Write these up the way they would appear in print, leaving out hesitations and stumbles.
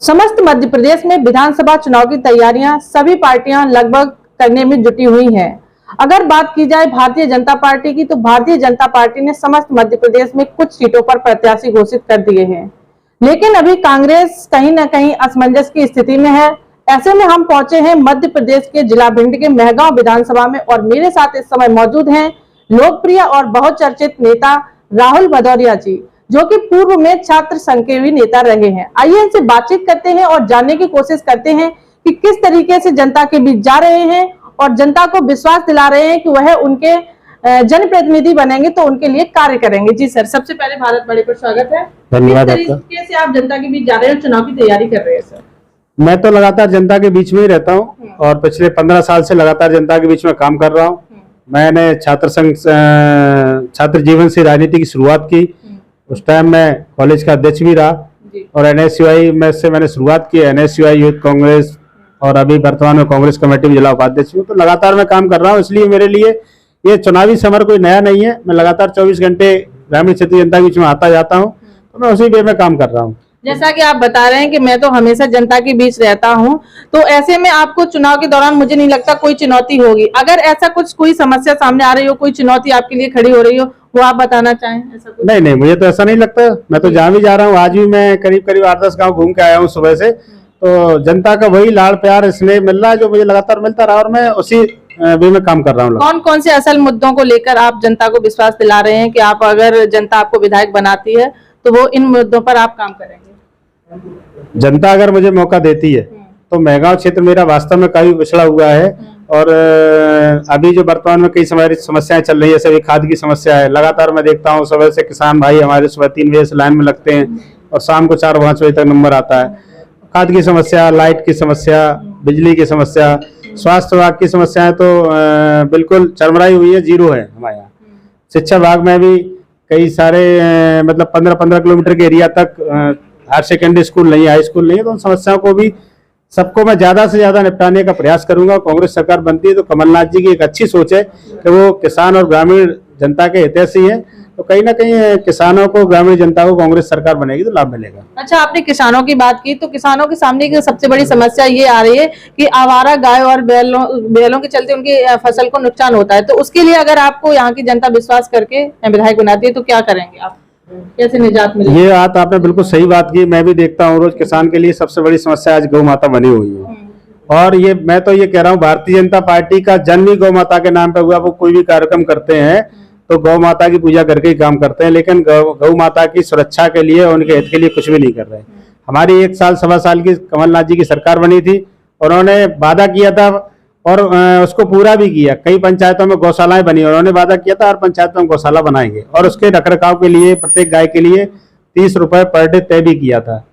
समस्त मध्य प्रदेश में विधानसभा चुनाव की तैयारियां सभी पार्टियां लगभग करने में जुटी हुई हैं। अगर बात की जाए भारतीय जनता पार्टी की, तो भारतीय जनता पार्टी ने समस्त मध्य प्रदेश में कुछ सीटों पर प्रत्याशी घोषित कर दिए हैं, लेकिन अभी कांग्रेस कहीं न कहीं असमंजस की स्थिति में है। ऐसे में हम पहुंचे हैं मध्य प्रदेश के जिला भिंड के मेहगांव विधानसभा में और मेरे साथ इस समय मौजूद हैं लोकप्रिय और बहुचर्चित नेता राहुल भदौरिया जी, जो कि पूर्व में छात्र संघ के भी नेता रहे हैं। आइए इनसे बातचीत करते हैं और जानने की कोशिश करते हैं कि किस तरीके से जनता के बीच जा रहे हैं और जनता को विश्वास दिला रहे हैं कि वह उनके जनप्रतिनिधि बनेंगे तो उनके लिए कार्य करेंगे। जी सर, सबसे पहले भारत बड़े पर स्वागत है। धन्यवाद। किस तरीके से आप जनता के बीच जा रहे हैं और चुनाव की तैयारी कर रहे हैं सर? मैं तो लगातार जनता के बीच में ही रहता हूं और पिछले 15 साल से लगातार जनता के बीच में काम कर रहा हूं। मैंने छात्र जीवन से राजनीति की शुरुआत की। उस टाइम मैं कॉलेज का अध्यक्ष भी रहा और NSUI में से मैंने शुरुआत की, NSUI यूथ कांग्रेस, और अभी वर्तमान में कांग्रेस कमेटी में जिला उपाध्यक्ष हूँ। तो लगातार मैं काम कर रहा हूँ, इसलिए मेरे लिए ये चुनावी समर कोई नया नहीं है। मैं लगातार 24 घंटे ग्रामीण क्षेत्रीय जनता के बीच में आता जाता हूँ, तो मैं उसी वे में काम कर रहा हूँ। जैसा कि आप बता रहे हैं कि मैं तो हमेशा जनता के बीच रहता हूं, तो ऐसे में आपको चुनाव के दौरान मुझे नहीं लगता कोई चुनौती होगी। अगर ऐसा कोई समस्या सामने आ रही हो, कोई चुनौती आपके लिए खड़ी हो रही हो, वो आप बताना चाहें? ऐसा कुछ? नहीं, मुझे तो ऐसा नहीं लगता। मैं तो जहाँ भी जा रहा हूँ, आज भी मैं करीब 8-10 गाँव घूम के आया हूँ सुबह से, तो जनता का वही लाड़ प्यार स्नेह मिल रहा है जो मुझे लगातार मिलता रहा और मैं उसी वे में काम कर रहा हूँ। कौन कौन से असल मुद्दों को लेकर आप जनता को विश्वास दिला रहे हैं कि आप, अगर जनता आपको विधायक बनाती है तो वो इन मुद्दों पर आप काम करेंगे? जनता अगर मुझे मौका देती है तो मेहगांव क्षेत्र मेरा वास्तव में काफी पिछड़ा हुआ है और अभी जो वर्तमान में कई समस्याएं चल रही है, जैसे खाद की समस्या है। लगातार मैं देखता हूँ सुबह से किसान भाई हमारे सुबह 3 बजे से लाइन में लगते हैं और शाम को 4-5 बजे तक नंबर आता है। खाद की समस्या, लाइट की समस्या, बिजली की समस्या, स्वास्थ्य विभाग की समस्याएं तो बिल्कुल चरमराई हुई है, जीरो है हमारे यहाँ। शिक्षा विभाग में भी कई सारे मतलब 15-15 किलोमीटर के एरिया तक हायर सेकेंडरी स्कूल नहीं है, हाई स्कूल नहीं है। तो उन समस्याओं को भी सबको मैं ज्यादा से ज्यादा निपटाने का प्रयास करूंगा। कांग्रेस सरकार बनती है तो कमलनाथ जी की एक अच्छी सोच है कि वो किसान और ग्रामीण जनता के हितैषी हैं, तो कहीं ना कहीं किसानों को, ग्रामीण जनता को कांग्रेस सरकार बनेगी तो लाभ मिलेगा। अच्छा, आपने किसानों की बात की, तो किसानों के सामने की सबसे बड़ी समस्या ये आ रही है कि आवारा गाय और बैलों के चलते उनकी फसल को नुकसान होता है। तो उसके लिए अगर आपको यहाँ की जनता विश्वास करके विधायक बनाती है तो क्या करेंगे आप? कैसे निजात मिलेगी? ये बात आपने बिल्कुल सही बात की। मैं भी देखता हूँ रोज किसान के लिए सबसे बड़ी समस्या आज गौ माता बनी हुई है और ये मैं तो ये कह रहा हूँ, भारतीय जनता पार्टी का जन्म ही गौ माता के नाम पे हुआ। वो कोई भी कार्यक्रम करते हैं तो गौ माता की पूजा करके ही काम करते हैं, लेकिन गौ माता की सुरक्षा के लिए, उनके हित के लिए कुछ भी नहीं कर रहे। हमारी 1 साल 1.25 साल की कमलनाथ जी की सरकार बनी थी, उन्होंने वादा किया था और उसको पूरा भी किया। कई पंचायतों में गौशालाएं बनी, उन्होंने वादा किया था हर पंचायत में गौशाला बनाएंगे और उसके रखरखाव के लिए प्रत्येक गाय के लिए 30 रुपए पर डे तय भी किया था।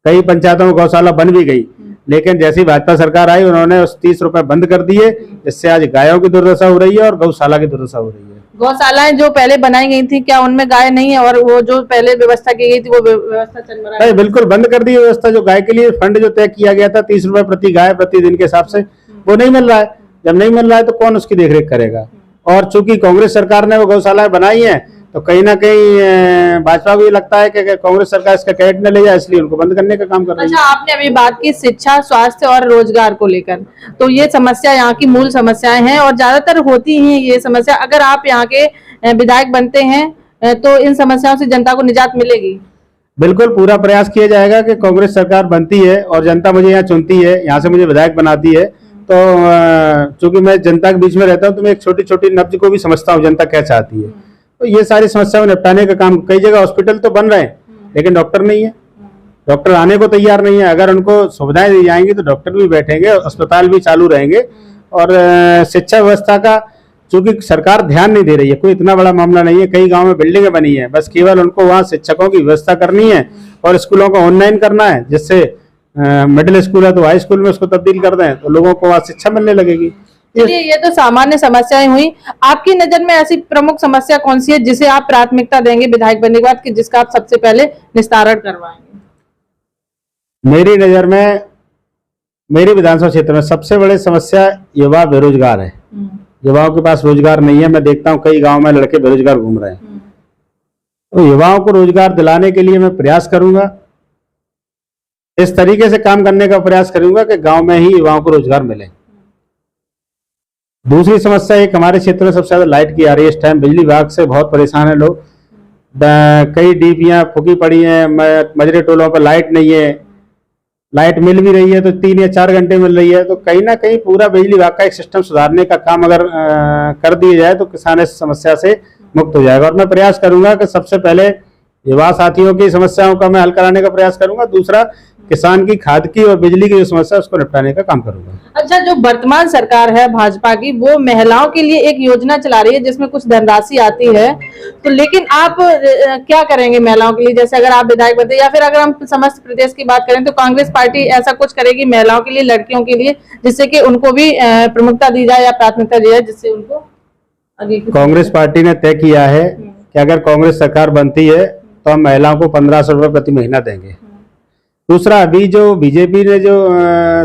कई पंचायतों में गौशाला बन भी गई, लेकिन जैसी भाजपा सरकार आई उन्होंने उस 30 रुपए बंद कर दिए, जिससे आज गायों की दुर्दशा हो रही है और गौशाला की दुर्दशा हो रही है। गौशालाएं जो पहले बनाई गई थी, क्या उनमें गाय नहीं है? और वो जो पहले व्यवस्था की गई थी वो व्यवस्था चल रहा है? बिल्कुल बंद कर दी व्यवस्था। जो गाय के लिए फंड जो तय किया गया था 30 रुपए प्रति गाय प्रति दिन के हिसाब से, वो नहीं मिल रहा है। जब नहीं मिल रहा है तो कौन उसकी देखरेख करेगा? और चूंकि कांग्रेस सरकार ने वो गौशालाएं बनाई हैं तो कहीं ना कहीं भाजपा को ये लगता है कि कांग्रेस सरकार इसका क्रेडिट न ले जाए, इसलिए उनको बंद करने का काम कर रही है। अच्छा, आपने अभी बात की शिक्षा, स्वास्थ्य और रोजगार को लेकर, तो ये समस्या यहाँ की मूल समस्याएं हैं और ज्यादातर होती हैं ये समस्या। अगर आप यहाँ के विधायक बनते हैं तो इन समस्याओं से जनता को निजात मिलेगी? बिल्कुल, पूरा प्रयास किया जाएगा कि कांग्रेस सरकार बनती है और जनता मुझे यहाँ चुनती है, यहाँ से मुझे विधायक बनाती है, तो चूंकि मैं जनता के बीच में रहता हूँ तो मैं एक छोटी नब्ज को भी समझता हूँ जनता क्या चाहती है। तो ये सारी समस्याओं निपटाने का काम, कई जगह हॉस्पिटल तो बन रहे हैं लेकिन डॉक्टर नहीं है, डॉक्टर आने को तैयार नहीं है। अगर उनको सुविधाएं दी जाएंगी तो डॉक्टर भी बैठेंगे, अस्पताल भी चालू रहेंगे। और शिक्षा व्यवस्था का चूंकि सरकार ध्यान नहीं दे रही है, कोई इतना बड़ा मामला नहीं है। कई गाँव में बिल्डिंगें बनी है, बस केवल उनको वहाँ शिक्षकों की व्यवस्था करनी है और स्कूलों को ऑनलाइन करना है, जिससे मिडिल स्कूल है तो हाई स्कूल में उसको तब्दील कर दें तो लोगों को वहाँ शिक्षा मिलने लगेगी। ये तो सामान्य समस्याएं हुई। आपकी नजर में ऐसी प्रमुख समस्या कौन सी है जिसे आप प्राथमिकता देंगे विधायक बनने के बाद, कि जिसका आप सबसे पहले निस्तारण करवाएंगे? मेरी नजर में, मेरी विधानसभा क्षेत्र में सबसे बड़ी समस्या युवा बेरोजगार है। युवाओं के पास रोजगार नहीं है। मैं देखता हूँ कई गाँव में लड़के बेरोजगार घूम रहे हैं, तो युवाओं को रोजगार दिलाने के लिए मैं प्रयास करूंगा। इस तरीके से काम करने का प्रयास करूंगा कि गांव में ही युवाओं को रोजगार मिले। दूसरी समस्या एक हमारे क्षेत्र में सबसे ज्यादा लाइट की आ रही है। इस टाइम बिजली विभाग से बहुत परेशान है लोग। कई डीपियां फूकी पड़ी हैं, मजरे टोलों पर लाइट नहीं है। लाइट मिल भी रही है तो 3 या 4 घंटे मिल रही है। तो कहीं ना कहीं पूरा बिजली विभाग का एक सिस्टम सुधारने का काम अगर कर दिया जाए तो किसान इस समस्या से मुक्त हो जाएगा। और मैं प्रयास करूंगा कि सबसे पहले युवा साथियों की समस्याओं का मैं हल कराने का प्रयास करूंगा। दूसरा, किसान की खाद की और बिजली की जो समस्या है उसको निपटाने का काम करूंगा। अच्छा, जो वर्तमान सरकार है भाजपा की, वो महिलाओं के लिए एक योजना चला रही है जिसमें कुछ धनराशि आती है, तो लेकिन आप क्या करेंगे महिलाओं के लिए? जैसे अगर आप विधायक बनते, या फिर अगर हम समस्त प्रदेश की बात करें तो कांग्रेस पार्टी ऐसा कुछ करेगी महिलाओं के लिए, लड़कियों के लिए, जिससे कि उनको भी प्रमुखता दी जाए या प्राथमिकता दी जाए, जिससे उनको आगे। कांग्रेस पार्टी ने तय किया है कि अगर कांग्रेस सरकार बनती है तो हम महिलाओं को 1500 रुपये प्रति महीना देंगे। दूसरा, अभी जो बीजेपी ने जो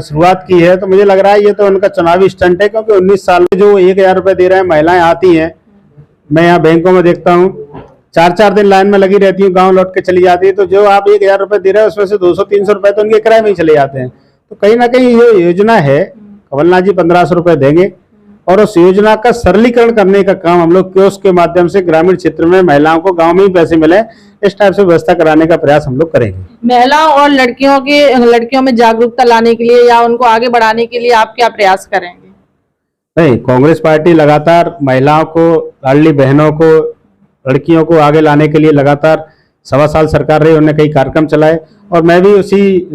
शुरुआत की है तो मुझे लग रहा है ये तो उनका चुनावी स्टंट है, क्योंकि 19 साल में जो 1000 रुपये दे रहे हैं महिलाएं आती हैं। मैं यहाँ बैंकों में देखता हूँ 4-4 दिन लाइन में लगी रहती हूँ, गांव लौट के चली जाती है। तो जो आप 1000 रुपये दे रहे हैं उसमें से 200-300 रुपये तो उनके किराए में ही चले जाते हैं। तो कहीं ना कहीं ये योजना है, कमलनाथ जी 1500 रुपये देंगे और उस योजना का सरलीकरण करने का काम हम लोग कियोस्क के माध्यम से ग्रामीण क्षेत्र में महिलाओं को गांव में ही पैसे मिले, इस टाइप से व्यवस्था कराने का प्रयास हम लोग करेंगे। महिलाओं और लड़कियों में जागरूकता लाने के लिए या उनको आगे बढ़ाने के लिए आप क्या प्रयास करेंगे? नहीं, कांग्रेस पार्टी लगातार महिलाओं को, लाडली बहनों को, लड़कियों को आगे लाने के लिए लगातार 1.25 साल सरकार रही, उन्होंने कई कार्यक्रम चलाए और मैं भी उसी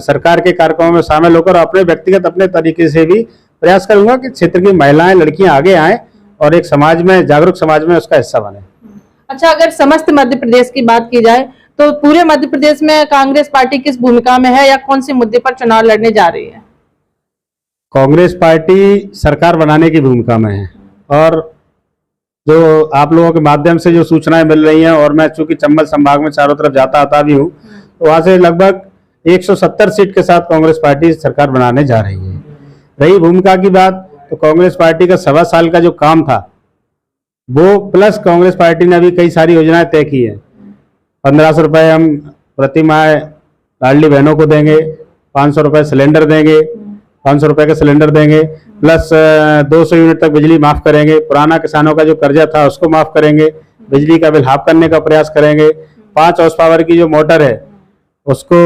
सरकार के कार्यक्रमों में शामिल होकर अपने व्यक्तिगत अपने तरीके से भी प्रयास करूंगा कि क्षेत्र की महिलाएं, लड़कियां आगे आएं और एक समाज में, जागरूक समाज में उसका हिस्सा बने। अच्छा, अगर समस्त मध्य प्रदेश की बात की जाए तो पूरे मध्य प्रदेश में कांग्रेस पार्टी किस भूमिका में है या कौन से मुद्दे पर चुनाव लड़ने जा रही है? कांग्रेस पार्टी सरकार बनाने की भूमिका में है और जो आप लोगों के माध्यम से जो सूचनाएं मिल रही हैं, और मैं चूंकि चंबल संभाग में चारों तरफ जाता आता भी हूँ, तो वहां से लगभग 170 सीट के साथ कांग्रेस पार्टी सरकार बनाने जा रही है। रही भूमिका की बात, तो कांग्रेस पार्टी का 1.25 साल का जो काम था वो प्लस कांग्रेस पार्टी ने अभी कई सारी योजनाएं तय की है। 1500 रुपये हम प्रति माह लाडली बहनों को देंगे, 500 रुपये सिलेंडर देंगे, 500 रुपये का सिलेंडर देंगे, प्लस 200 यूनिट तक बिजली माफ करेंगे। पुराना किसानों का जो कर्जा था उसको माफ करेंगे, बिजली का बिल हाफ करने का प्रयास करेंगे। 5 हॉर्स पावर की जो मोटर है उसको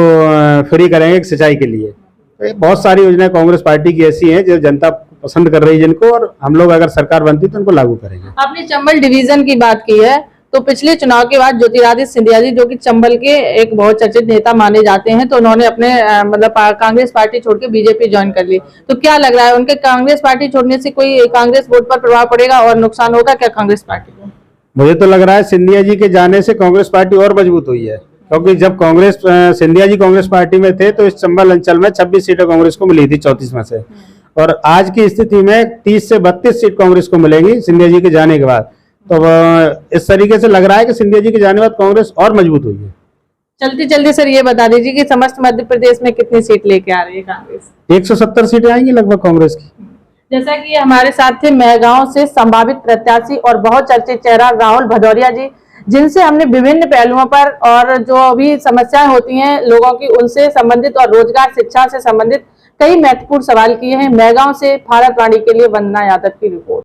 फ्री करेंगे सिंचाई के लिए। तो बहुत सारी योजनाएं कांग्रेस पार्टी की ऐसी हैं जो जनता पसंद कर रही है जिनको, और हम लोग अगर सरकार बनती तो उनको लागू करेंगे। आपने चंबल डिवीजन की बात की है, तो पिछले चुनाव के बाद ज्योतिरादित्य सिंधिया जी, जो कि चंबल के एक बहुत चर्चित नेता माने जाते हैं, तो उन्होंने अपने मतलब कांग्रेस पार्टी छोड़ के बीजेपी ज्वाइन कर ली। तो क्या लग रहा है, उनके कांग्रेस पार्टी छोड़ने से कोई कांग्रेस वोट पर प्रभाव पड़ेगा और नुकसान होगा क्या कांग्रेस पार्टी को? मुझे तो लग रहा है सिंधिया जी के जाने से कांग्रेस पार्टी और मजबूत हुई है, क्योंकि जब सिंधिया जी कांग्रेस पार्टी में थे तो इस चंबल अंचल में 26 सीटें कांग्रेस को मिली थी 34 में से, और आज की स्थिति में 30 से 32 सीट कांग्रेस को मिलेंगी सिंधिया जी के जाने के बाद। तो इस तरीके से लग रहा है कि सिंधिया जी के जाने के बाद कांग्रेस और मजबूत हुई है। चलते सर ये बता दीजिए कि समस्त मध्य प्रदेश में कितनी सीट लेके आ रही है कांग्रेस? 170 सीटें आएंगी लगभग कांग्रेस की। जैसा कि हमारे साथ थे मेहगांव से संभावित प्रत्याशी और बहुत चर्चित चेहरा राहुल भदौरिया जी, जिनसे हमने विभिन्न पहलुओं पर और जो भी समस्याएं होती हैं लोगों की उनसे संबंधित और रोजगार शिक्षा से संबंधित कई महत्वपूर्ण सवाल किए हैं। मेहगांव से भारत वाणी के लिए वंदना यादव की रिपोर्ट।